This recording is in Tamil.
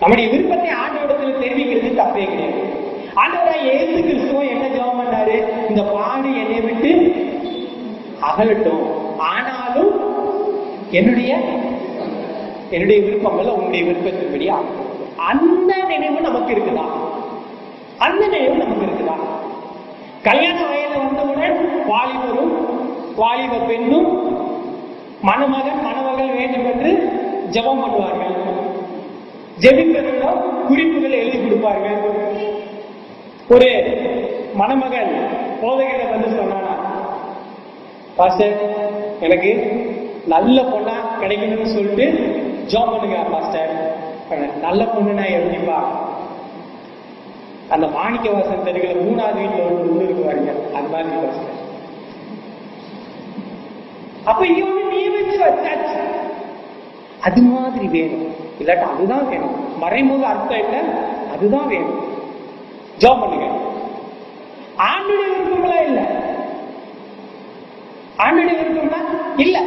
நம்முடைய விருப்பத்தை ஆண்டவரிடத்தில் தெரிவிக்கிறது தப்பே கிடையாது. ஆண்டவராய் இயேசு கிறிஸ்துவும் என்ன ஜெபம் பண்ணாரு? இந்த பாடு என்னை விட்டு அகலட்டும், ஆனாலும் என்னுடைய விருப்பம் அல்ல உங்களுடைய விருப்பத்தின்படி ஆகும். அந்த நினைவு நமக்கு இருக்குதா? அந்த நினைவு நமக்கு இருக்குதா? கல்யாண வயது வந்தவுடன் வாலிபரும் வாலிப பெண்ணும் மணமகன் மணமகள் வேண்டும் என்று ஜெபம் பண்ணுவார்கள். ஜெபிப்பதிலும் குறிப்புகள் எழுதி கொடுப்பார்கள். ஒரு மணமகன் போதகரை வந்து சொன்னானா, பாஸ்டர் எனக்கு நல்ல பொண்ணா கிடைக்கணும்னு சொல்லிட்டு ஜெபம் பண்ணுங்க பாஸ்டர். நல்ல பொண்ணுனா எப்படிப்பா? அந்த மாணிக்க வாசன் தெருகிற 3வது வீட்டுல ஒரு பொண்ணு இருக்குவாருங்க, அது மாதிரி பாஸ்டர். அப்ப இவனு நியமிச்சு வச்சாச்சு. அது மாதிரி வேணும், இல்லாட்டா அதுதான் வேணும். மறைமுக அர்த்தம் இல்லை, அதுதான் வேணும். ஜெபம் பண்ணுங்க. ஆண்டுடைய விருப்பங்களா இல்ல, ஆண்டுடைய விருப்பங்களா இல்ல.